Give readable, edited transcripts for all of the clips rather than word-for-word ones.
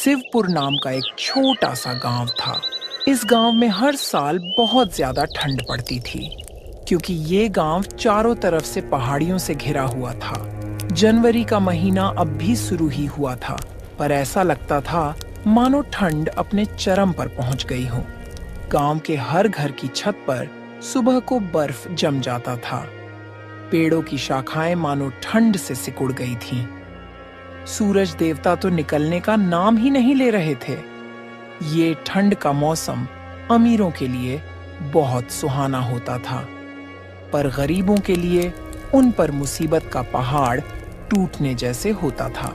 शिवपुर नाम का एक छोटा सा गांव था। इस गांव में हर साल बहुत ज्यादा ठंड पड़ती थी, क्योंकि ये गांव चारों तरफ से पहाड़ियों से घिरा हुआ था। जनवरी का महीना अब भी शुरू ही हुआ था, पर ऐसा लगता था मानो ठंड अपने चरम पर पहुंच गई हो। गांव के हर घर की छत पर सुबह को बर्फ जम जाता था। पेड़ों की शाखाएं मानो ठंड से सिकुड़ गई थीं। सूरज देवता तो निकलने का नाम ही नहीं ले रहे थे। ये ठंड का मौसम अमीरों के लिए बहुत सुहाना होता था, पर गरीबों के लिए उन पर मुसीबत का पहाड़ टूटने जैसे होता था।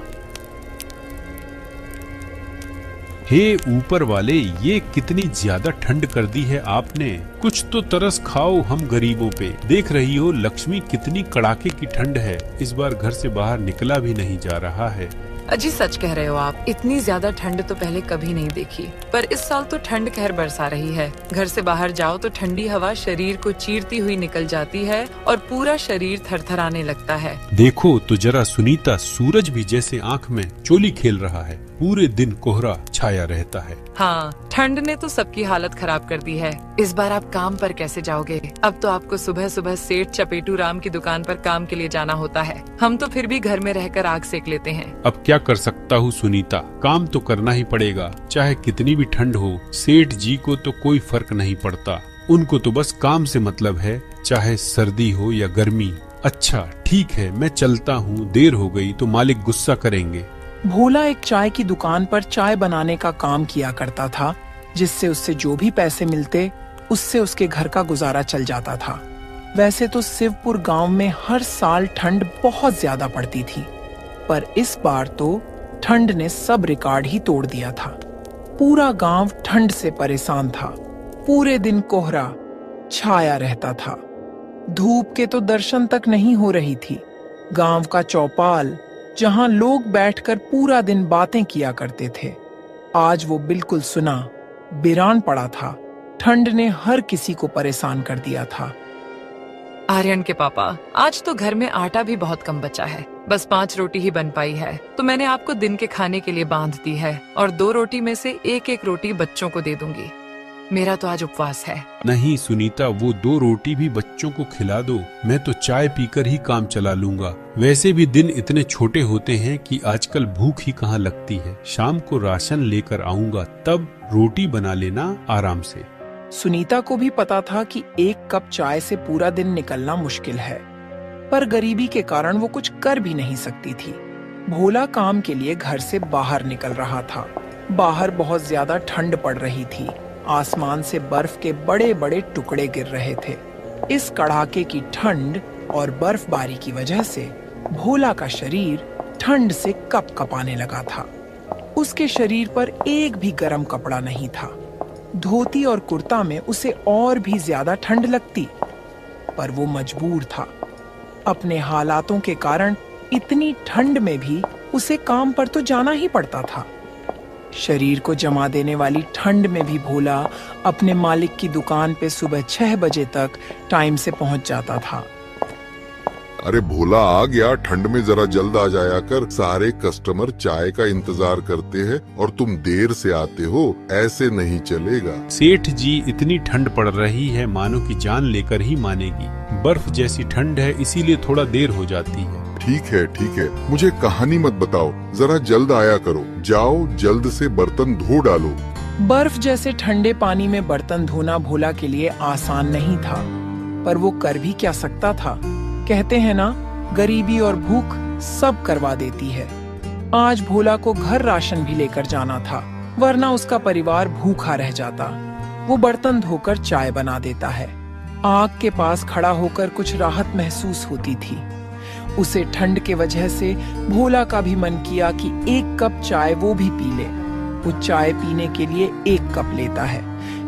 हे ऊपर वाले, ये कितनी ज्यादा ठंड कर दी है आपने। कुछ तो तरस खाओ हम गरीबों पे। देख रही हो लक्ष्मी, कितनी कड़ाके की ठंड है। इस बार घर से बाहर निकला भी नहीं जा रहा है। अजी सच कह रहे हो आप। इतनी ज्यादा ठंड तो पहले कभी नहीं देखी। पर इस साल तो ठंड कहर बरसा रही है। घर से बाहर जाओ तो ठंडी हवा शरीर को चीरती हुई निकल जाती है और पूरा शरीर थरथराने लगता है। देखो तो जरा सुनीता, सूरज भी जैसे आंख में चोली खेल रहा है। पूरे दिन कोहरा छाया रहता है। हाँ, ठंड ने तो सबकी हालत खराब कर दी है। इस बार आप काम पर कैसे जाओगे? अब तो आपको सुबह सुबह सेठ चपेटू राम की दुकान पर काम के लिए जाना होता है। हम तो फिर भी घर में रहकर आग सेक लेते हैं। अब क्या कर सकता हूँ सुनीता, काम तो करना ही पड़ेगा, चाहे कितनी भी ठंड हो। सेठ जी को तो कोई फर्क नहीं पड़ता। उनको तो बस काम से मतलब है, चाहे सर्दी हो या गर्मी। अच्छा ठीक है, मैं चलता हूँ। देर हो गई तो मालिक गुस्सा करेंगे। भोला एक चाय की दुकान पर चाय बनाने का काम किया करता था, जिससे उससे जो भी पैसे मिलते उससे उसके घर का गुजारा चल जाता था। वैसे तो शिवपुर गांव में हर साल ठंड बहुत ज्यादा पड़ती थी, पर इस बार तो ठंड ने सब रिकॉर्ड ही तोड़ दिया था। पूरा गांव ठंड से परेशान था। पूरे दिन कोहरा छाया रहता था। धूप के तो दर्शन तक नहीं हो रही थी। गांव का चौपाल, जहां लोग बैठकर पूरा दिन बातें किया करते थे, आज वो बिल्कुल सुना वीरान पड़ा था। ठंड ने हर किसी को परेशान कर दिया था। आर्यन के पापा, आज तो घर में आटा भी बहुत कम बचा है। बस 5 रोटी ही बन पाई है, तो मैंने आपको दिन के खाने के लिए बांध दी है और 2 रोटी में से एक रोटी बच्चों को दे दूंगी। मेरा तो आज उपवास है। नहीं सुनीता, वो 2 रोटी भी बच्चों को खिला दो। मैं तो चाय पीकर ही काम चला लूंगा। वैसे भी दिन इतने छोटे होते हैं कि आजकल भूख ही कहाँ लगती है। शाम को राशन लेकर आऊंगा, तब रोटी बना लेना आराम से। सुनीता को भी पता था कि 1 कप चाय से पूरा दिन निकलना मुश्किल है, पर गरीबी के कारण वो कुछ कर भी नहीं सकती थी। भोला काम के लिए घर से बाहर निकल रहा था। बाहर बहुत ज्यादा ठंड पड़ रही थी। आसमान से बर्फ के बड़े बड़े टुकड़े गिर रहे थे। इस कड़ाके की ठंड और बर्फबारी की वजह से भोला का शरीर ठंड से कपकपाने लगा था। उसके शरीर पर एक भी गर्म कपड़ा नहीं था। धोती और कुर्ता में उसे और भी ज्यादा ठंड लगती, पर वो मजबूर था। अपने हालातों के कारण इतनी ठंड में भी उसे काम पर तो जाना ही पड़ता था। शरीर को जमा देने वाली ठंड में भी भोला अपने मालिक की दुकान पे सुबह 6 बजे तक टाइम से पहुंच जाता था। अरे भोला आ गया, ठंड में जरा जल्द आ जाया कर। सारे कस्टमर चाय का इंतजार करते हैं और तुम देर से आते हो, ऐसे नहीं चलेगा। सेठ जी, इतनी ठंड पड़ रही है मानो कि जान लेकर ही मानेगी। बर्फ जैसी ठंड है, इसीलिए थोड़ा देर हो जाती है। ठीक है, मुझे कहानी मत बताओ, जरा जल्द आया करो। जाओ, जल्द से बर्तन धो डालो। बर्फ जैसे ठंडे पानी में बर्तन धोना भोला के लिए आसान नहीं था, पर वो कर भी क्या सकता था। कहते हैं ना, गरीबी और भूख सब करवा देती है। आज भोला को घर राशन भी लेकर जाना था, वरना उसका परिवार भूखा रह जाता। वो बर्तन धोकर चाय बना देता है। आग के पास खड़ा होकर कुछ राहत महसूस होती थी। उसे ठंड के वजह से भोला का भी मन किया कि 1 कप चाय वो भी पी ले। वो चाय पीने के लिए 1 कप लेता है।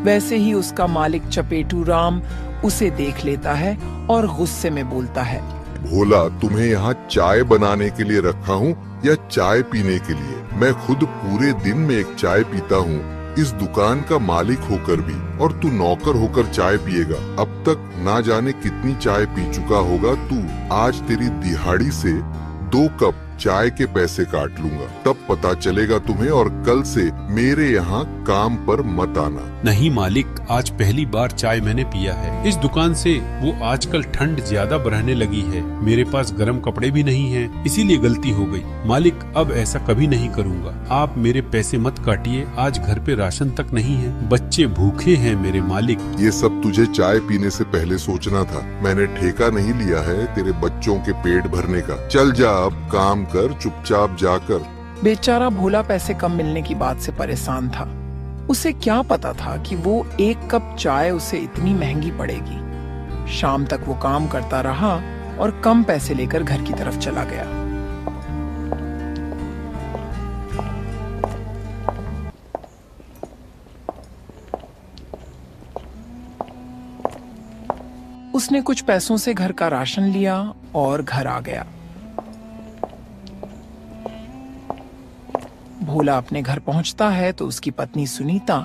वैसे ही उसका मालिक चपेटू राम उसे देख लेता है और गुस्से में बोलता है, भोला, तुम्हें यहाँ चाय बनाने के लिए रखा हूँ या चाय पीने के लिए? मैं खुद पूरे दिन में 1 चाय पीता हूँ, इस दुकान का मालिक होकर भी, और तू नौकर होकर चाय पिएगा। अब तक ना जाने कितनी चाय पी चुका होगा तू। आज तेरी दिहाड़ी से 2 कप चाय के पैसे काट लूंगा, तब पता चलेगा तुम्हें, और कल से मेरे यहाँ काम पर मत आना। नहीं मालिक, आज पहली बार चाय मैंने पिया है इस दुकान से। वो आजकल ठंड ज्यादा बढ़ने लगी है, मेरे पास गर्म कपड़े भी नहीं हैं, इसीलिए गलती हो गई। मालिक, अब ऐसा कभी नहीं करूँगा। आप मेरे पैसे मत काटिए, आज घर पे राशन तक नहीं है, बच्चे भूखे हैं मेरे मालिक। ये सब तुझे चाय पीने से पहले सोचना था। मैंने ठेका नहीं लिया है तेरे बच्चों के पेट भरने का। चल जा, अब काम कर, चुपचाप जाकर। बेचारा भोला पैसे कम मिलने की बात से परेशान था। उसे क्या पता था कि वो एक कप चाय उसे इतनी महंगी पड़ेगी। शाम तक वो काम करता रहा और कम पैसे लेकर घर की तरफ चला गया। उसने कुछ पैसों से घर का राशन लिया और घर आ गया। भोला अपने घर पहुंचता है तो उसकी पत्नी सुनीता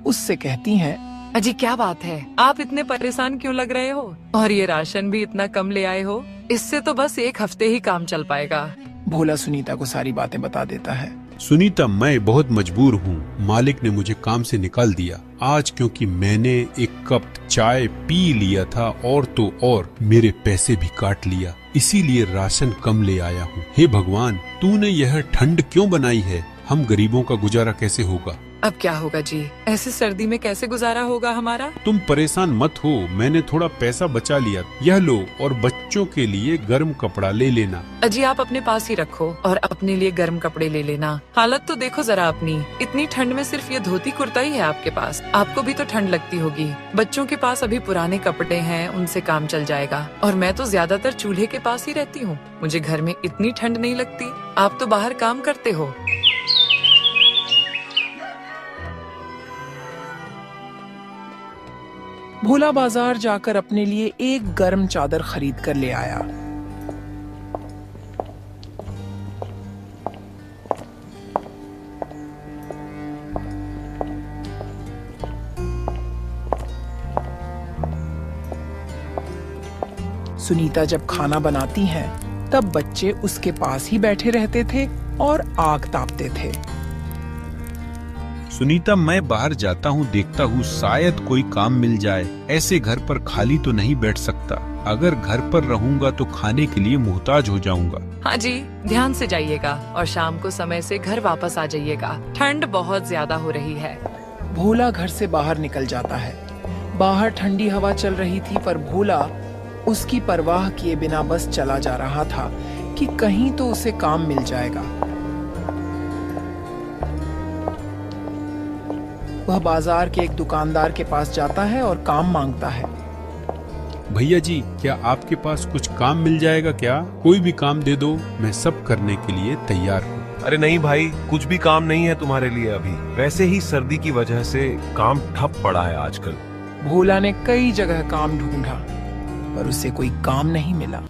उससे कहती हैं, अजी क्या बात है, आप इतने परेशान क्यों लग रहे हो? और ये राशन भी इतना कम ले आए हो, इससे तो बस एक हफ्ते ही काम चल पाएगा। भोला सुनीता को सारी बातें बता देता है। सुनीता, मैं बहुत मजबूर हूँ, मालिक ने मुझे काम से निकाल दिया आज, क्योंकि मैंने एक कप चाय पी लिया था और तो और मेरे पैसे भी काट लिया, इसीलिए राशन कम ले आया हूँ। हे भगवान, तूने यह ठंड क्यों बनाई है? हम गरीबों का गुजारा कैसे होगा? अब क्या होगा जी, ऐसे सर्दी में कैसे गुजारा होगा हमारा? तुम परेशान मत हो, मैंने थोड़ा पैसा बचा लिया, यह लो, और बच्चों के लिए गर्म कपड़ा ले लेना। अजी आप अपने पास ही रखो और अपने लिए गर्म कपड़े ले लेना। हालत तो देखो जरा अपनी, इतनी ठंड में सिर्फ ये धोती कुर्ता ही है आपके पास। आपको भी तो ठंड लगती होगी। बच्चों के पास अभी पुराने कपड़े हैं, उनसे काम चल जाएगा। और मैं तो ज्यादातर चूल्हे के पास ही रहती हूँ, मुझे घर में इतनी ठंड नहीं लगती। आप तो बाहर काम करते हो। भोला बाजार जाकर अपने लिए एक गर्म चादर खरीद कर ले आया। सुनीता जब खाना बनाती है तब बच्चे उसके पास ही बैठे रहते थे और आग तापते थे। सुनीता, मैं बाहर जाता हूँ, देखता हूँ शायद कोई काम मिल जाए। ऐसे घर पर खाली तो नहीं बैठ सकता। अगर घर पर रहूंगा तो खाने के लिए मोहताज हो जाऊंगा। हाँ जी, ध्यान से जाइएगा और शाम को समय से घर वापस आ जाइएगा। ठंड बहुत ज्यादा हो रही है। भोला घर से बाहर निकल जाता है। बाहर ठंडी हवा चल रही थी, पर भोला उसकी परवाह किए बिना बस चला जा रहा था कि कहीं तो उसे काम मिल जाएगा। वह बाजार के एक दुकानदार के पास जाता है और काम मांगता है। भैया जी, क्या आपके पास कुछ काम मिल जाएगा क्या? कोई भी काम दे दो, मैं सब करने के लिए तैयार हूँ। अरे नहीं भाई, कुछ भी काम नहीं है तुम्हारे लिए अभी। वैसे ही सर्दी की वजह से काम ठप पड़ा है आजकल। भोला ने कई जगह काम ढूंढा पर उसे कोई काम नहीं मिला।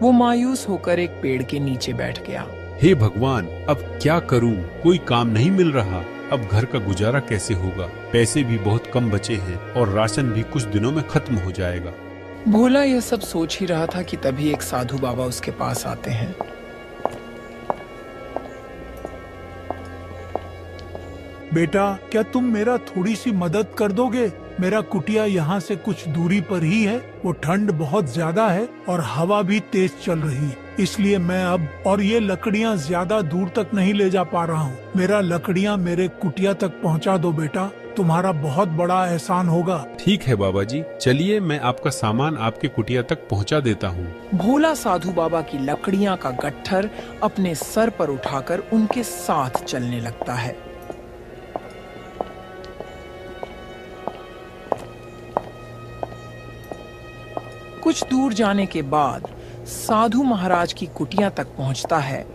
वो मायूस होकर एक पेड़ के नीचे बैठ गया। हे भगवान, अब क्या करूं? कोई काम नहीं मिल रहा। अब घर का गुजारा कैसे होगा? पैसे भी बहुत कम बचे हैं और राशन भी कुछ दिनों में खत्म हो जाएगा। भोला यह सब सोच ही रहा था कि तभी एक साधु बाबा उसके पास आते हैं। बेटा, क्या तुम मेरा थोड़ी सी मदद कर दोगे? मेरा कुटिया यहाँ से कुछ दूरी पर ही है। वो ठंड बहुत ज्यादा है और हवा भी तेज चल रही है, इसलिए मैं अब और ये लकड़ियाँ ज्यादा दूर तक नहीं ले जा पा रहा हूँ। मेरा लकड़ियाँ मेरे कुटिया तक पहुँचा दो बेटा, तुम्हारा बहुत बड़ा एहसान होगा। ठीक है बाबा जी, चलिए मैं आपका सामान आपके कुटिया तक पहुँचा देता हूँ। भोला साधु बाबा की लकड़ियाँ का गट्ठर अपने सर पर उठाकर उनके साथ चलने लगता है। कुछ दूर जाने के बाद साधु महाराज की कुटिया तक पहुंचता है।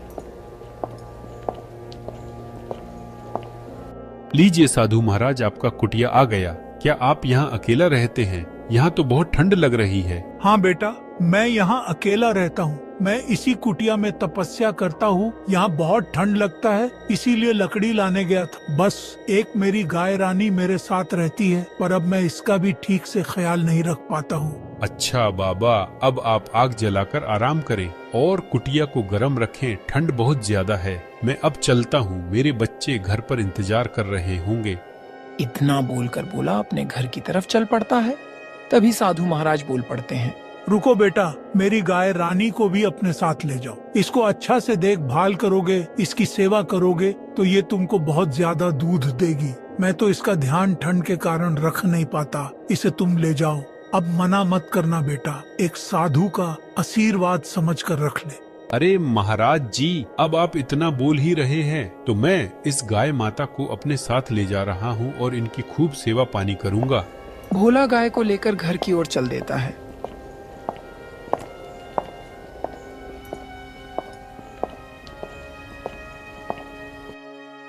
लीजिए साधु महाराज, आपका कुटिया आ गया। क्या आप यहाँ अकेला रहते हैं? यहाँ तो बहुत ठंड लग रही है। हाँ बेटा, मैं यहाँ अकेला रहता हूँ। मैं इसी कुटिया में तपस्या करता हूँ। यहाँ बहुत ठंड लगता है, इसीलिए लकड़ी लाने गया था। बस एक मेरी गाय रानी मेरे साथ रहती है, पर अब मैं इसका भी ठीक से ख्याल नहीं रख पाता हूँ। अच्छा बाबा, अब आप आग जलाकर आराम करें और कुटिया को गर्म रखें, ठंड बहुत ज्यादा है। मैं अब चलता हूँ, मेरे बच्चे घर पर इंतजार कर रहे होंगे। इतना बोलकर भोला अपने घर की तरफ चल पड़ता है। तभी साधु महाराज बोल पड़ते हैं, रुको बेटा, मेरी गाय रानी को भी अपने साथ ले जाओ। इसको अच्छा से देखभाल करोगे, इसकी सेवा करोगे तो ये तुमको बहुत ज्यादा दूध देगी। मैं तो इसका ध्यान ठंड के कारण रख नहीं पाता, इसे तुम ले जाओ। अब मना मत करना बेटा, एक साधु का आशीर्वाद समझकर रख ले। अरे महाराज जी, अब आप इतना बोल ही रहे हैं तो मैं इस गाय माता को अपने साथ ले जा रहा हूँ और इनकी खूब सेवा पानी करूँगा। भोला गाय को लेकर घर की ओर चल देता है।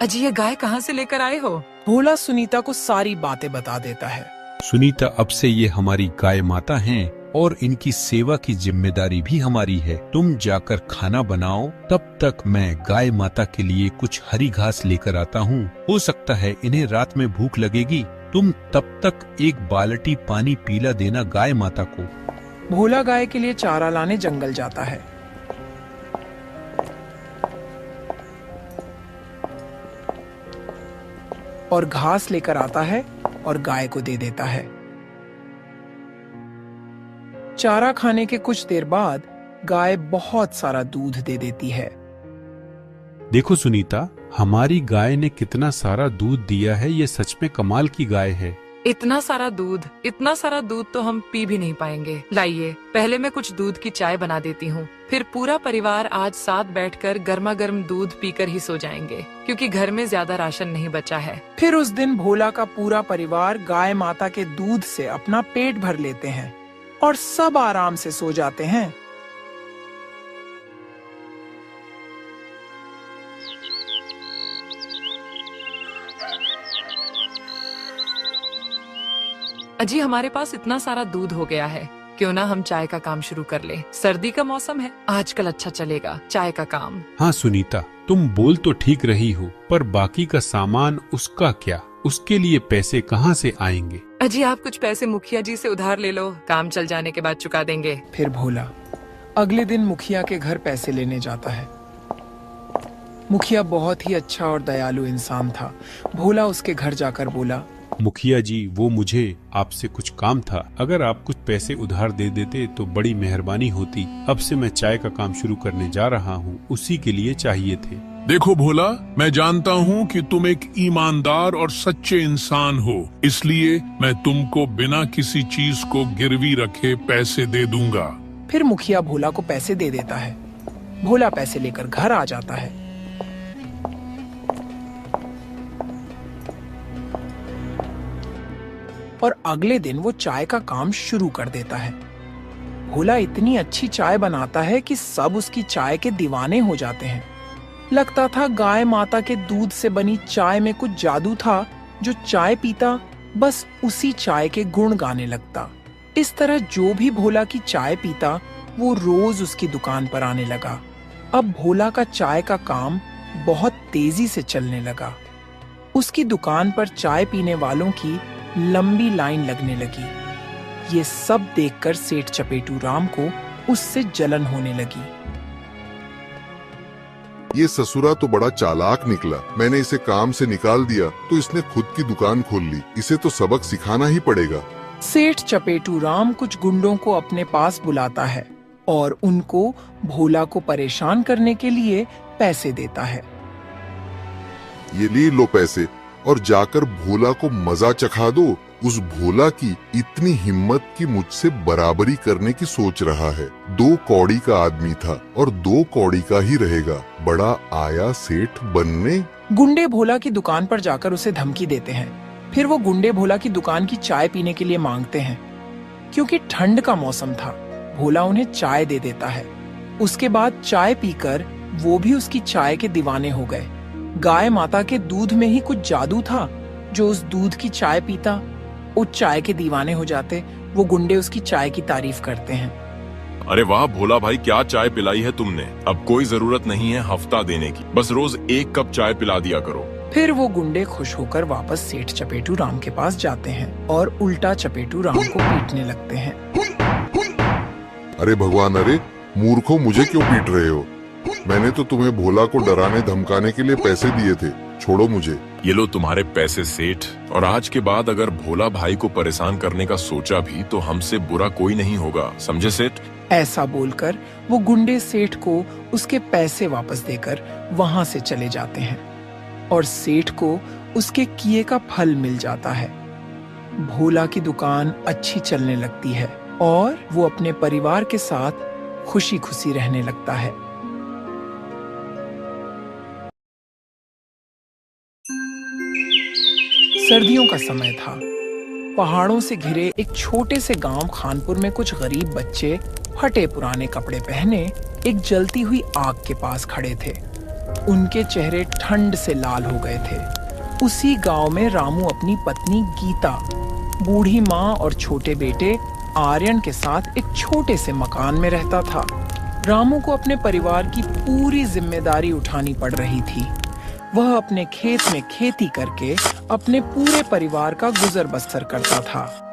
अजी ये गाय कहाँ से लेकर आए हो? भोला सुनीता को सारी बातें बता देता है। सुनीता, अब से ये हमारी गाय माता हैं और इनकी सेवा की जिम्मेदारी भी हमारी है। तुम जाकर खाना बनाओ, तब तक मैं गाय माता के लिए कुछ हरी घास लेकर आता हूँ। हो सकता है इन्हें रात में भूख लगेगी। तुम तब तक एक बाल्टी पानी पीला देना गाय माता को। भोला गाय के लिए चारा लाने जंगल जाता है। और घास लेकर आता है और गाय को दे देता है। चारा खाने के कुछ देर बाद गाय बहुत सारा दूध दे देती है। देखो सुनीता, हमारी गाय ने कितना सारा दूध दिया है। ये सच में कमाल की गाय है। इतना सारा दूध तो हम पी भी नहीं पाएंगे। लाइए, पहले मैं कुछ दूध की चाय बना देती हूँ, फिर पूरा परिवार आज साथ बैठकर गर्मा गर्म दूध पीकर ही सो जाएंगे, क्योंकि घर में ज्यादा राशन नहीं बचा है। फिर उस दिन भोला का पूरा परिवार गाय माता के दूध से अपना पेट भर लेते हैं और सब आराम से सो जाते हैं। अजी हमारे पास इतना सारा दूध हो गया है, क्यों ना हम चाय का काम शुरू कर लें। सर्दी का मौसम है, आजकल अच्छा चलेगा चाय का काम। हाँ सुनीता, तुम बोल तो ठीक रही हो, पर बाकी का सामान उसका क्या? उसके लिए पैसे कहाँ से आएंगे? अजी आप कुछ पैसे मुखिया जी से उधार ले लो, काम चल जाने के बाद चुका देंगे। फिर भोला अगले दिन मुखिया के घर पैसे लेने जाता है। मुखिया बहुत ही अच्छा और दयालु इंसान था। भोला उसके घर जाकर बोला, मुखिया जी, वो मुझे आपसे कुछ काम था। अगर आप कुछ पैसे उधार दे देते तो बड़ी मेहरबानी होती। अब से मैं चाय का काम शुरू करने जा रहा हूँ, उसी के लिए चाहिए थे। देखो भोला, मैं जानता हूँ कि तुम एक ईमानदार और सच्चे इंसान हो, इसलिए मैं तुमको बिना किसी चीज को गिरवी रखे पैसे दे दूंगा। फिर मुखिया भोला को पैसे दे देता है। भोला पैसे लेकर घर आ जाता है। और अगले दिन वो चाय का काम शुरू कर देता है। भोला इतनी अच्छी चाय बनाता है कि सब उसकी चाय के दीवाने हो जाते हैं। लगता था गाय माता के दूध से बनी चाय में कुछ जादू था। जो चाय पीता बस उसी चाय के गुण गाने लगता। इस तरह जो भी भोला की चाय पीता वो रोज उसकी दुकान पर आने लगा। अब भोला का चाय का काम बहुत तेजी से चलने लगा। उसकी दुकान पर चाय पीने वालों की लंबी लाइन लगने लगी। ये सब देखकर सेठ चपेटू राम को उससे जलन होने लगी। ये ससुरा तो बड़ा चालाक निकला। मैंने इसे काम से निकाल दिया तो इसने खुद की दुकान खोल ली। इसे तो सबक सिखाना ही पड़ेगा। सेठ चपेटू राम कुछ गुंडों को अपने पास बुलाता है और उनको भोला को परेशान करने के लिए पैसे देता है। ये ले लो पैसे और जाकर भोला को मजा चखा दो। उस भोला की इतनी हिम्मत कि मुझसे बराबरी करने की सोच रहा है। 2 कौड़ी का आदमी था और 2 कौड़ी का ही रहेगा। बड़ा आया सेठ बनने। गुंडे भोला की दुकान पर जाकर उसे धमकी देते हैं। फिर वो गुंडे भोला की दुकान की चाय पीने के लिए मांगते हैं। क्योंकि ठंड का मौसम था, भोला उन्हें चाय दे देता है। उसके बाद चाय पीकर वो भी उसकी चाय के दीवाने हो गए। गाय माता के दूध में ही कुछ जादू था। जो उस दूध की चाय पीता वो चाय के दीवाने हो जाते। वो गुंडे उसकी चाय की तारीफ करते हैं। अरे वाह भोला भाई, क्या चाय पिलाई है तुमने। अब कोई जरूरत नहीं है हफ्ता देने की, बस रोज 1 कप चाय पिला दिया करो। फिर वो गुंडे खुश होकर वापस सेठ चपेटू राम के पास जाते हैं और उल्टा चपेटू राम को पीटने लगते हैं। अरे भगवान, अरे मूर्खों, मुझे क्यों पीट रहे हो? मैंने तो तुम्हें भोला को डराने धमकाने के लिए पैसे दिए थे, छोड़ो मुझे। ये लो तुम्हारे पैसे सेठ, और आज के बाद अगर भोला भाई को परेशान करने का सोचा भी तो हमसे बुरा कोई नहीं होगा, समझे सेठ? ऐसा बोलकर वो गुंडे सेठ को उसके पैसे वापस देकर वहां से चले जाते हैं और सेठ को उसके किए का फल मिल जाता है। भोला की दुकान अच्छी चलने लगती है और वो अपने परिवार के साथ खुशी खुशी रहने लगता है। सर्दियों का समय था। पहाड़ों से घिरे एक छोटे से गांव खानपुर में कुछ गरीब बच्चे फटे पुराने कपड़े पहने एक जलती हुई आग के पास खड़े थे। उनके चेहरे ठंड से लाल हो गए थे। उसी गांव में रामू अपनी पत्नी गीता, बूढ़ी माँ और छोटे बेटे आर्यन के साथ एक छोटे से मकान में रहता था। रामू को अपने परिवार की पूरी जिम्मेदारी उठानी पड़ रही थी। वह अपने खेत में खेती करके अपने पूरे परिवार का गुजर बसर करता था।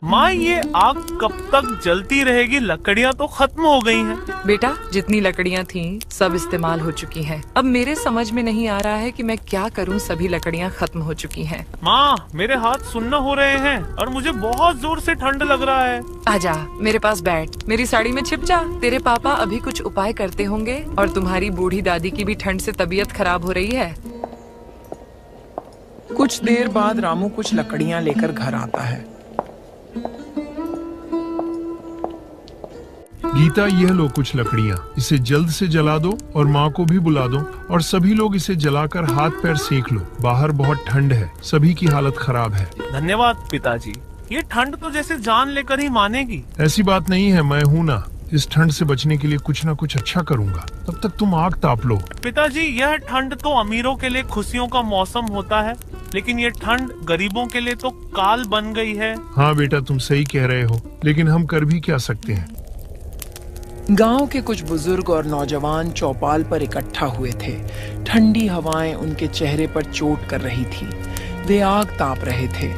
माँ, ये आग कब तक जलती रहेगी? लकड़ियाँ तो खत्म हो गई हैं। बेटा, जितनी लकड़ियाँ थीं सब इस्तेमाल हो चुकी हैं। अब मेरे समझ में नहीं आ रहा है कि मैं क्या करूँ, सभी लकड़ियाँ खत्म हो चुकी हैं। माँ, मेरे हाथ सुन्न हो रहे हैं और मुझे बहुत जोर से ठंड लग रहा है। आजा मेरे पास बैठ, मेरी साड़ी में छिप जा। तेरे पापा अभी कुछ उपाय करते होंगे और तुम्हारी बूढ़ी दादी की भी ठंड से तबीयत खराब हो रही है। कुछ देर बाद रामू कुछ लकड़ियाँ लेकर घर आता है। गीता, यह लो कुछ लकड़ियाँ, इसे जल्द से जला दो और माँ को भी बुला दो और सभी लोग इसे जलाकर हाथ पैर सेक लो। बाहर बहुत ठंड है, सभी की हालत खराब है। धन्यवाद पिताजी, ये ठंड तो जैसे जान लेकर ही मानेगी। ऐसी बात नहीं है, मैं हूँ ना। इस ठंड से बचने के लिए कुछ ना कुछ अच्छा करूँगा, तब तक तुम आग ताप लो। पिताजी, यह ठंड तो अमीरों के लिए खुशियों का मौसम होता है, लेकिन ये ठंड गरीबों के लिए तो काल बन गई है। हाँ बेटा, तुम सही कह रहे हो, लेकिन हम कर भी क्या सकते हैं। गांव के कुछ बुजुर्ग और नौजवान चौपाल पर इकट्ठा हुए थे। ठंडी हवाएं उनके चेहरे पर चोट कर रही थी। वे आग ताप रहे थे।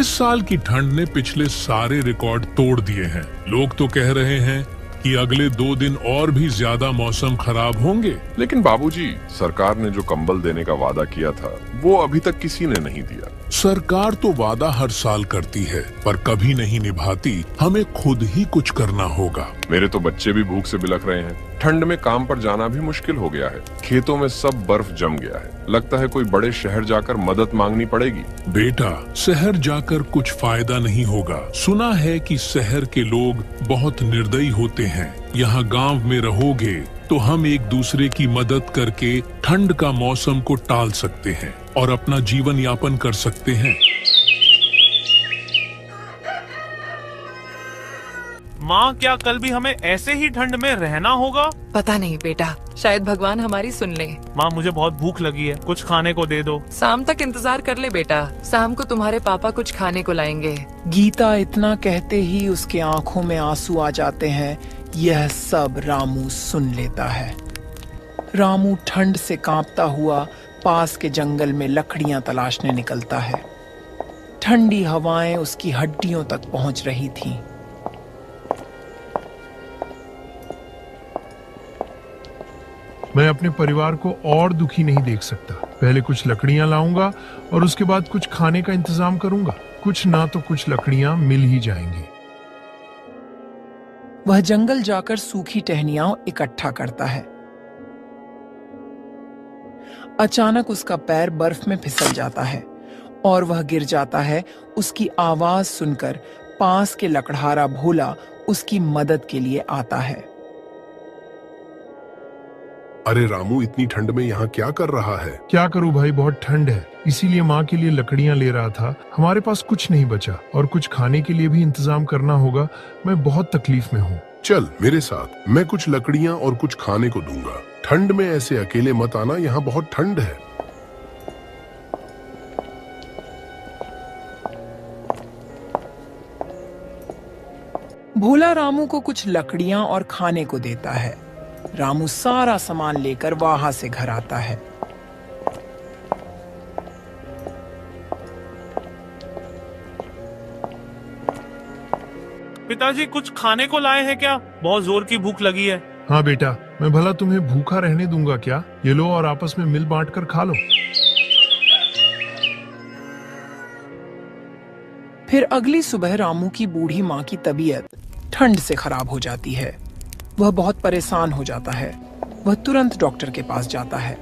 इस साल की ठंड ने पिछले सारे रिकॉर्ड तोड़ दिए हैं। लोग तो कह रहे हैं कि अगले 2 दिन और भी ज्यादा मौसम खराब होंगे। लेकिन बाबूजी, सरकार ने जो कंबल देने का वादा किया था वो अभी तक किसी ने नहीं दिया। सरकार तो वादा हर साल करती है पर कभी नहीं निभाती। हमें खुद ही कुछ करना होगा। मेरे तो बच्चे भी भूख से बिलख रहे हैं। ठंड में काम पर जाना भी मुश्किल हो गया है। खेतों में सब बर्फ जम गया है। लगता है कोई बड़े शहर जाकर मदद मांगनी पड़ेगी। बेटा, शहर जाकर कुछ फायदा नहीं होगा। सुना है कि शहर के लोग बहुत निर्दयी होते हैं। यहाँ गांव में रहोगे तो हम एक दूसरे की मदद करके ठंड का मौसम को टाल सकते हैं और अपना जीवन यापन कर सकते हैं। माँ, क्या कल भी हमें ऐसे ही ठंड में रहना होगा? पता नहीं बेटा, शायद भगवान हमारी सुन ले। माँ, मुझे बहुत भूख लगी है, कुछ खाने को दे दो। शाम तक इंतजार कर ले बेटा, शाम को तुम्हारे पापा कुछ खाने को लाएंगे। गीता इतना कहते ही उसके आंखों में आंसू आ जाते हैं। यह सब रामू सुन लेता है। रामू ठंड से कांपता हुआ पास के जंगल में लकड़ियां तलाशने निकलता है। ठंडी हवाएं उसकी हड्डियों तक पहुंच रही थीं। मैं अपने परिवार को और दुखी नहीं देख सकता। पहले कुछ लकड़ियां लाऊंगा और उसके बाद कुछ खाने का इंतजाम करूंगा। कुछ ना तो कुछ लकड़ियां मिल ही जाएंगी। वह जंगल जाकर सूखी टहनियां इकट्ठा करता है। अचानक उसका पैर बर्फ में फिसल जाता है और वह गिर जाता है। उसकी आवाज सुनकर पास के लकड़हारा भोला उसकी मदद के लिए आता है। अरे रामू, इतनी ठंड में यहाँ क्या कर रहा है? क्या करूँ भाई, बहुत ठंड है, इसीलिए माँ के लिए लकड़ियाँ ले रहा था। हमारे पास कुछ नहीं बचा और कुछ खाने के लिए भी इंतजाम करना होगा। मैं बहुत तकलीफ में हूँ। चल मेरे साथ, मैं कुछ लकड़ियाँ और कुछ खाने को दूंगा। ठंड में ऐसे अकेले मत आना, यहाँ बहुत ठंड है। भोला रामू को कुछ लकड़ियां और खाने को देता है। रामू सारा सामान लेकर वहां से घर आता है। पिताजी कुछ खाने को लाए हैं क्या? बहुत जोर की भूख लगी है। हाँ बेटा, मैं भला तुम्हें भूखा रहने दूंगा क्या? ये लो और आपस में मिल बांट कर खा लो। फिर अगली सुबह रामू की बूढ़ी माँ की तबीयत ठंड से खराब हो जाती है। वह बहुत परेशान हो जाता है। वह तुरंत डॉक्टर के पास जाता है।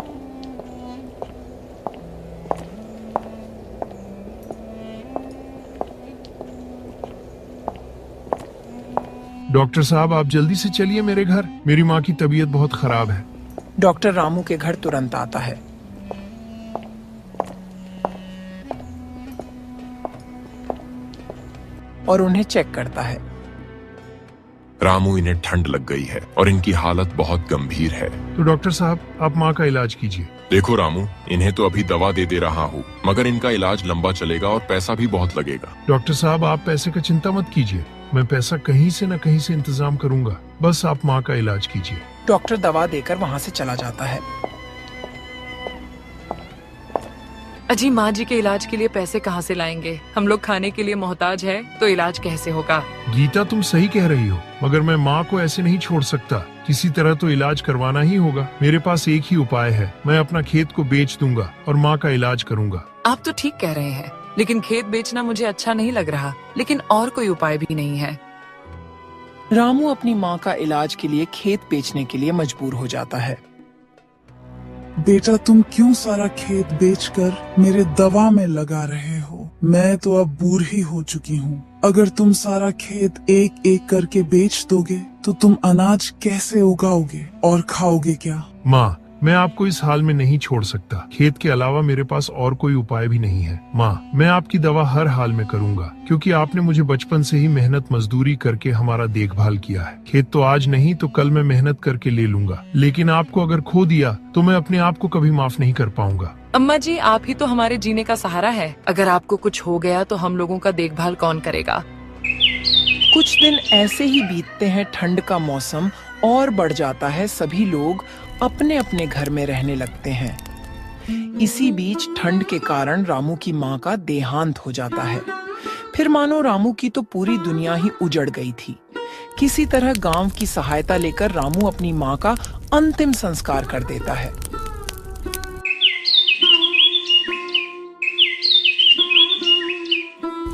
डॉक्टर साहब, आप जल्दी से चलिए मेरे घर, मेरी माँ की तबीयत बहुत खराब है। डॉक्टर रामू के घर तुरंत आता है। और उन्हें चेक करता है। रामू, इन्हें ठंड लग गई है और इनकी हालत बहुत गंभीर है। तो डॉक्टर साहब, आप माँ का इलाज कीजिए। देखो रामू, इन्हें तो अभी दवा दे रहा हूँ, मगर इनका इलाज लंबा चलेगा और पैसा भी बहुत लगेगा। डॉक्टर साहब, आप पैसे का चिंता मत कीजिए, मैं पैसा कहीं से न कहीं से इंतजाम करूंगा। बस आप माँ का इलाज कीजिए। डॉक्टर दवा देकर वहाँ से चला जाता है। अजी, माँ जी के इलाज के लिए पैसे कहाँ से लाएंगे? हम लोग खाने के लिए मोहताज है, तो इलाज कैसे होगा? गीता, तुम सही कह रही हो, मगर मैं माँ को ऐसे नहीं छोड़ सकता। किसी तरह तो इलाज करवाना ही होगा। मेरे पास एक ही उपाय है, मैं अपना खेत को बेच दूंगा और माँ का इलाज करूंगा। आप तो ठीक कह रहे हैं, लेकिन खेत बेचना मुझे अच्छा नहीं लग रहा। लेकिन और कोई उपाय भी नहीं है। रामू अपनी माँ का इलाज के लिए खेत बेचने के लिए मजबूर हो जाता है। बेटा, तुम क्यों सारा खेत बेचकर मेरे दवा में लगा रहे हो? मैं तो अब बूढ़ी हो चुकी हूँ। अगर तुम सारा खेत एक एक करके बेच दोगे तो तुम अनाज कैसे उगाओगे और खाओगे क्या? माँ, मैं आपको इस हाल में नहीं छोड़ सकता। खेत के अलावा मेरे पास और कोई उपाय भी नहीं है। माँ, मैं आपकी दवा हर हाल में करूंगा, क्योंकि आपने मुझे बचपन से ही मेहनत मजदूरी करके हमारा देखभाल किया है। खेत तो आज नहीं तो कल मैं मेहनत करके ले लूंगा, लेकिन आपको अगर खो दिया तो मैं अपने आप को कभी माफ नहीं कर पाऊंगा। अम्मा जी, आप ही तो हमारे जीने का सहारा है। अगर आपको कुछ हो गया तो हम लोगों का देखभाल कौन करेगा? कुछ दिन ऐसे ही बीतते हैं। ठंड का मौसम और बढ़ जाता है। सभी लोग अपने अपने घर में रहने लगते हैं। इसी बीच ठंड के कारण रामू की माँ का देहांत हो जाता है। फिर मानो रामू की तो पूरी दुनिया ही उजड़ गई थी। किसी तरह गांव की सहायता लेकर रामू अपनी माँ का अंतिम संस्कार कर देता है।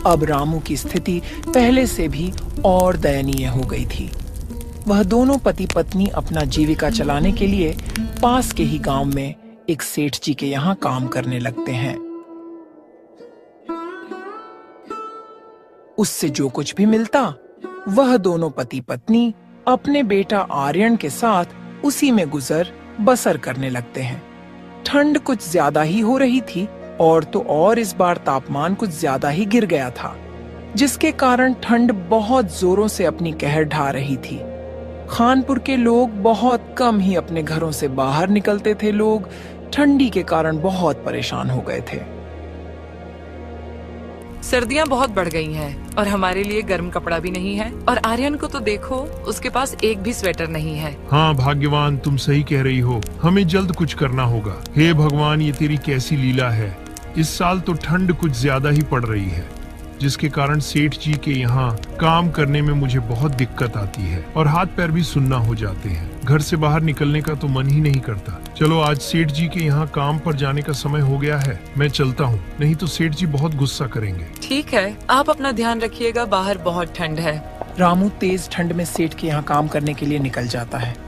अब रामू की स्थिति पहले से भी और दयनीय हो गई थी। वह दोनों पति पत्नी अपना जीविका चलाने के लिए पास के ही गांव में एक सेठ जी के यहाँ काम करने लगते हैं। उससे जो कुछ भी मिलता वह दोनों पति पत्नी अपने बेटा आर्यन के साथ उसी में गुजर बसर करने लगते हैं। ठंड कुछ ज्यादा ही हो रही थी और तो और इस बार तापमान कुछ ज्यादा ही गिर गया था, जिसके कारण ठंड बहुत जोरों से अपनी कहर ढा रही थी। खानपुर के लोग बहुत कम ही अपने घरों से बाहर निकलते थे। लोग ठंडी के कारण बहुत परेशान हो गए थे। सर्दियाँ बहुत बढ़ गई हैं और हमारे लिए गर्म कपड़ा भी नहीं है। और आर्यन को तो देखो, उसके पास एक भी स्वेटर नहीं है। हाँ भाग्यवान, तुम सही कह रही हो। हमें जल्द कुछ करना होगा। हे भगवान, ये तेरी कैसी लीला है। इस साल तो ठंड कुछ ज्यादा ही पड़ रही है, जिसके कारण सेठ जी के यहाँ काम करने में मुझे बहुत दिक्कत आती है और हाथ पैर भी सुन्ना हो जाते हैं। घर से बाहर निकलने का तो मन ही नहीं करता। चलो, आज सेठ जी के यहाँ काम पर जाने का समय हो गया है। मैं चलता हूँ, नहीं तो सेठ जी बहुत गुस्सा करेंगे। ठीक है, आप अपना ध्यान रखिएगा, बाहर बहुत ठंड है। रामू तेज ठंड में सेठ के यहाँ काम करने के लिए निकल जाता है।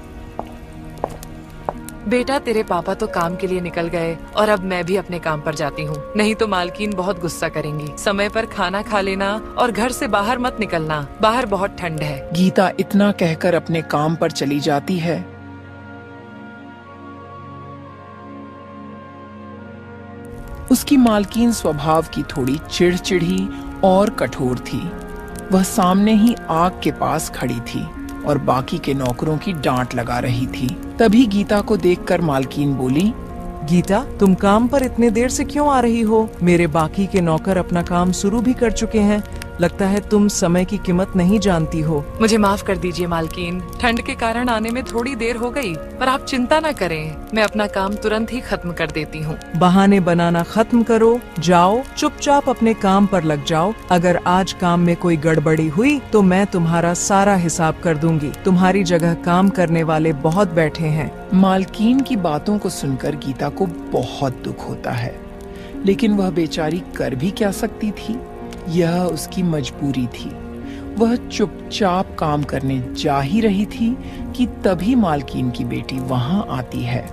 बेटा, तेरे पापा तो काम के लिए निकल गए और अब मैं भी अपने काम पर जाती हूँ, नहीं तो मालकिन बहुत गुस्सा करेंगी। समय पर खाना खा लेना और घर से बाहर मत निकलना, बाहर बहुत ठंड है। गीता इतना कहकर अपने काम पर चली जाती है। उसकी मालकिन स्वभाव की थोड़ी चिड़चिड़ी और कठोर थी। वह सामने ही आग के पास खड़ी थी और बाकी के नौकरों की डांट लगा रही थी। तभी गीता को देखकर मालकिन बोली, गीता, तुम काम पर इतने देर से क्यों आ रही हो? मेरे बाकी के नौकर अपना काम शुरू भी कर चुके हैं। लगता है तुम समय की कीमत नहीं जानती हो। मुझे माफ कर दीजिए मालकिन, ठंड के कारण आने में थोड़ी देर हो गई, पर आप चिंता न करें, मैं अपना काम तुरंत ही खत्म कर देती हूँ। बहाने बनाना खत्म करो, जाओ चुपचाप अपने काम पर लग जाओ। अगर आज काम में कोई गड़बड़ी हुई तो मैं तुम्हारा सारा हिसाब कर दूंगी। तुम्हारी जगह काम करने वाले बहुत बैठे हैं। मालकिन की बातों को सुनकर गीता को बहुत दुख होता है, लेकिन वह बेचारी कर भी क्या सकती थी, यह उसकी मजबूरी थी। वह चुपचाप काम करने जा ही रही थी कि तभी मालकिन की बेटी वहां आती है।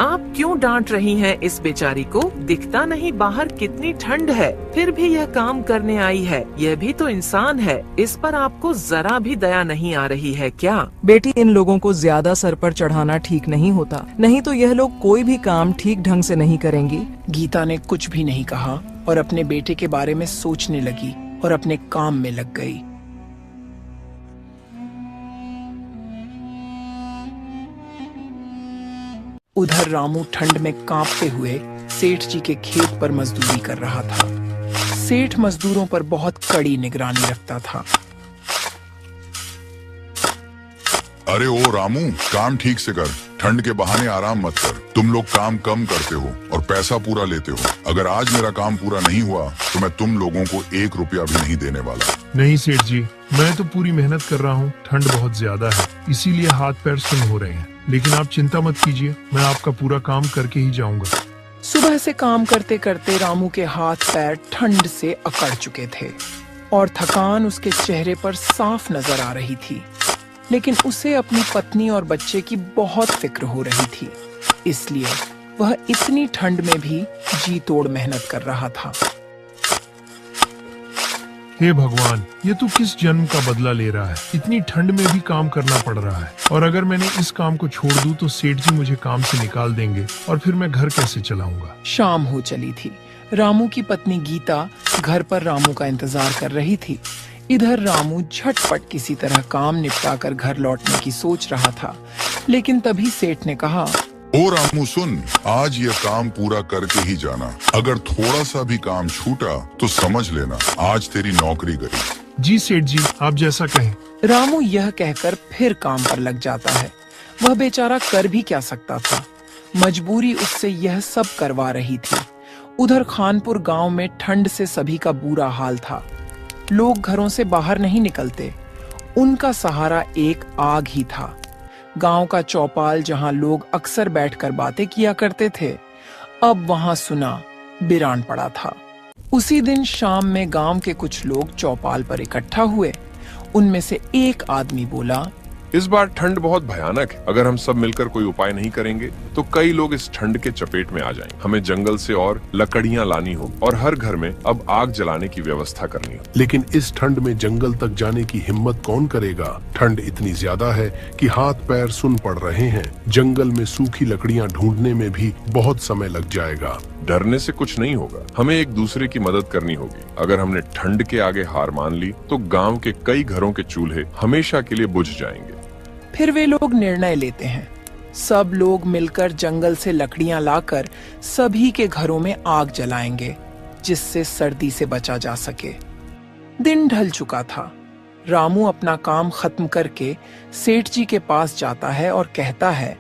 आप क्यों डांट रही हैं इस बेचारी को? दिखता नहीं बाहर कितनी ठंड है, फिर भी यह काम करने आई है। यह भी तो इंसान है, इस पर आपको जरा भी दया नहीं आ रही है क्या? बेटी, इन लोगों को ज्यादा सर पर चढ़ाना ठीक नहीं होता, नहीं तो यह लोग कोई भी काम ठीक ढंग से नहीं करेंगी। गीता ने कुछ भी नहीं कहा और अपने बेटे के बारे में सोचने लगी और अपने काम में लग गई। उधर रामू ठंड में कांपते हुए सेठ जी के खेत पर मजदूरी कर रहा था। सेठ मजदूरों पर बहुत कड़ी निगरानी रखता था। अरे ओ रामू, काम ठीक से कर, ठंड के बहाने आराम मत कर। तुम लोग काम कम करते हो और पैसा पूरा लेते हो। अगर आज मेरा काम पूरा नहीं हुआ तो मैं तुम लोगों को 1 रुपया भी नहीं देने वाला। नहीं सेठ जी, मैं तो पूरी मेहनत कर रहा हूँ। ठंड बहुत ज्यादा है, इसीलिए हाथ पैर सुन हो रहे हैं, लेकिन आप चिंता मत कीजिए, मैं आपका पूरा काम करके ही जाऊंगा। सुबह से काम करते करते रामू के हाथ पैर ठंड से अकड़ चुके थे और थकान उसके चेहरे पर साफ नजर आ रही थी, लेकिन उसे अपनी पत्नी और बच्चे की बहुत फिक्र हो रही थी, इसलिए वह इतनी ठंड में भी जी तोड़ मेहनत कर रहा था। हे भगवान, ये तू किस जन्म का बदला ले रहा है? इतनी ठंड में भी काम करना पड़ रहा है, और अगर मैंने इस काम को छोड़ दूं तो सेठ जी मुझे काम से निकाल देंगे और फिर मैं घर कैसे चलाऊंगा? शाम हो चली थी। रामू की पत्नी गीता घर पर रामू का इंतजार कर रही थी। इधर रामू झटपट किसी तरह काम निपटाकर घर लौटने की सोच रहा था, लेकिन तभी सेठ ने कहा, ओ रामू सुन, आज ये काम पूरा करके ही जाना। अगर थोड़ा सा भी काम छूटा तो समझ लेना आज तेरी नौकरी गई। जी सेठ जी, आप जैसा कहें। रामू यह कहकर फिर काम पर लग जाता है। वह बेचारा कर भी क्या सकता था, मजबूरी उससे यह सब करवा रही थी। उधर खानपुर गांव में ठंड से सभी का बुरा हाल था। लोग घरों से बाहर नहीं निकलते, उनका सहारा एक आग ही था। गांव का चौपाल जहां लोग अक्सर बैठकर बातें किया करते थे, अब वहां सुना बिरान पड़ा था। उसी दिन शाम में गांव के कुछ लोग चौपाल पर इकट्ठा हुए। उनमें से एक आदमी बोला, इस बार ठंड बहुत भयानक है। अगर हम सब मिलकर कोई उपाय नहीं करेंगे तो कई लोग इस ठंड के चपेट में आ जाएंगे। हमें जंगल से और लकड़ियां लानी हो और हर घर में अब आग जलाने की व्यवस्था करनी हो। लेकिन इस ठंड में जंगल तक जाने की हिम्मत कौन करेगा? ठंड इतनी ज्यादा है कि हाथ पैर सुन पड़ रहे हैं। जंगल में सूखी लकड़ियां ढूंढने में भी बहुत समय लग जाएगा। डरने से कुछ नहीं होगा, हमें एक दूसरे की मदद करनी होगी। अगर हमने ठंड के आगे हार मान ली तो गांव के कई घरों के चूल्हे हमेशा के लिए बुझ जाएंगे। फिर वे लोग निर्णय लेते हैं। सब लोग मिलकर जंगल से लकड़ियां लाकर सभी के घरों में आग जलाएंगे, जिससे सर्दी से बचा जा सके। दिन ढल चुका था। रामू अपना काम खत्म करके सेठ जी के पास जाता है और कहता है,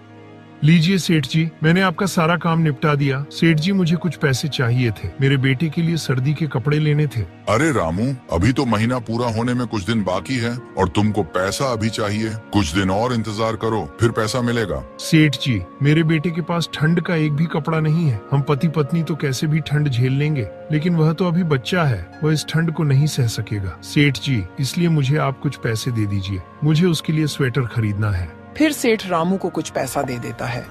लीजिए सेठ जी, मैंने आपका सारा काम निपटा दिया। सेठ जी, मुझे कुछ पैसे चाहिए थे, मेरे बेटे के लिए सर्दी के कपड़े लेने थे। अरे रामू, अभी तो महीना पूरा होने में कुछ दिन बाकी है और तुमको पैसा अभी चाहिए। कुछ दिन और इंतजार करो, फिर पैसा मिलेगा। सेठ जी, मेरे बेटे के पास ठंड का एक भी कपड़ा नहीं है। हम पति पत्नी तो कैसे भी ठंड झेल लेंगे, लेकिन वह तो अभी बच्चा है, वह इस ठंड को नहीं सह सकेगा। सेठ जी, इसलिए मुझे आप कुछ पैसे दे दीजिए, मुझे उसके लिए स्वेटर खरीदना है। फिर सेठ रामू को कुछ पैसा दे देता है।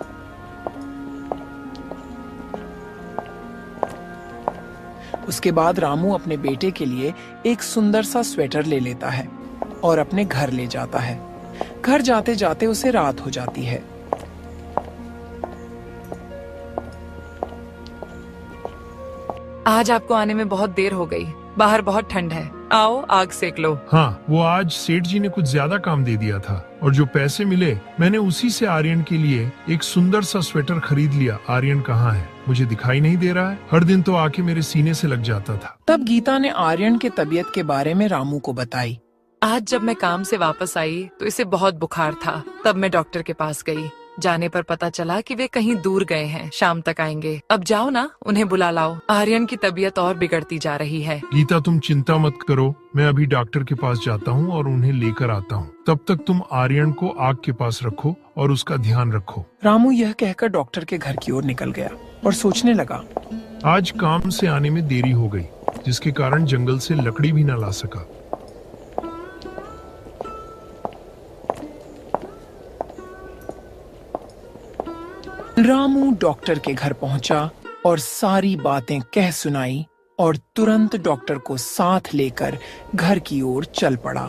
उसके बाद रामू अपने बेटे के लिए एक सुंदर सा स्वेटर ले लेता है और अपने घर ले जाता है। घर जाते जाते उसे रात हो जाती है। आज आपको आने में बहुत देर हो गई, बाहर बहुत ठंड है। आओ आग सेक लो। हाँ, वो आज सेठ जी ने कुछ ज्यादा काम दे दिया था और जो पैसे मिले मैंने उसी से आर्यन के लिए एक सुंदर सा स्वेटर खरीद लिया। आर्यन कहाँ है? मुझे दिखाई नहीं दे रहा है। हर दिन तो आके मेरे सीने से लग जाता था। तब गीता ने आर्यन के तबीयत के बारे में रामू को बताई। आज जब मैं काम से वापस आई तो इसे बहुत बुखार था। तब मैं डॉक्टर के पास गई। जाने पर पता चला कि वे कहीं दूर गए हैं, शाम तक आएंगे। अब जाओ ना, उन्हें बुला लाओ। आर्यन की तबीयत और बिगड़ती जा रही है। गीता तुम चिंता मत करो, मैं अभी डॉक्टर के पास जाता हूँ और उन्हें लेकर आता हूँ। तब तक तुम आर्यन को आग के पास रखो और उसका ध्यान रखो। रामू यह कहकर डॉक्टर के घर की ओर निकल गया और सोचने लगा, आज काम से आने में देरी हो गई, जिसके कारण जंगल से लकड़ी भी न ला सका। रामू डॉक्टर के घर पहुंचा और सारी बातें कह सुनाई और तुरंत डॉक्टर को साथ लेकर घर की ओर चल पड़ा।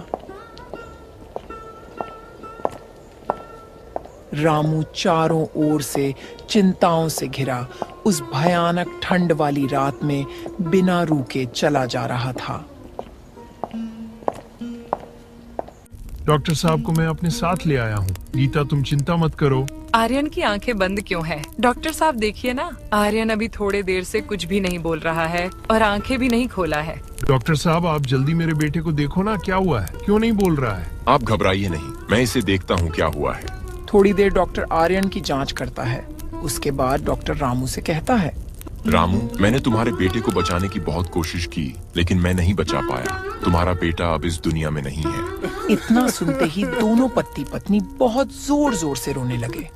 रामू चारों ओर से चिंताओं से घिरा उस भयानक ठंड वाली रात में बिना रुके चला जा रहा था। डॉक्टर साहब को मैं अपने साथ ले आया हूँ। गीता तुम चिंता मत करो। आर्यन की आंखें बंद क्यों है? डॉक्टर साहब देखिए ना, आर्यन अभी थोड़े देर से कुछ भी नहीं बोल रहा है और आंखें भी नहीं खोला है। डॉक्टर साहब आप जल्दी मेरे बेटे को देखो ना, क्या हुआ है, क्यों नहीं बोल रहा है? आप घबराइए नहीं, मैं इसे देखता हूँ क्या हुआ है। थोड़ी देर डॉक्टर आर्यन की जांच करता है। उसके बाद डॉक्टर रामू से कहता है, रामू, मैंने तुम्हारे बेटे को बचाने की बहुत कोशिश की, लेकिन मैं नहीं बचा पाया। तुम्हारा बेटा अब इस दुनिया में नहीं है। इतना सुनते ही दोनों पति पत्नी बहुत जोर जोर से रोने लगे।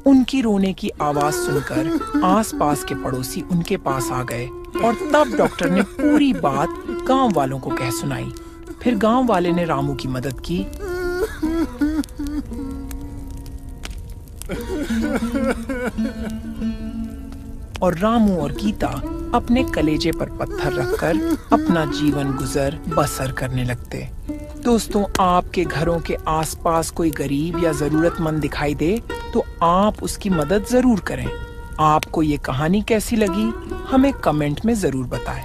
उनकी रोने की आवाज सुनकर आसपास के पड़ोसी उनके पास आ गए और तब डॉक्टर ने पूरी बात गांव वालों को कह सुनाई। फिर गांव वाले ने रामू की मदद की। और रामू और गीता अपने कलेजे पर पत्थर रखकर अपना जीवन गुजर बसर करने लगते। दोस्तों, आपके घरों के आसपास कोई गरीब या जरूरतमंद दिखाई दे तो आप उसकी मदद जरूर करें। आपको ये कहानी कैसी लगी हमें कमेंट में जरूर बताएं।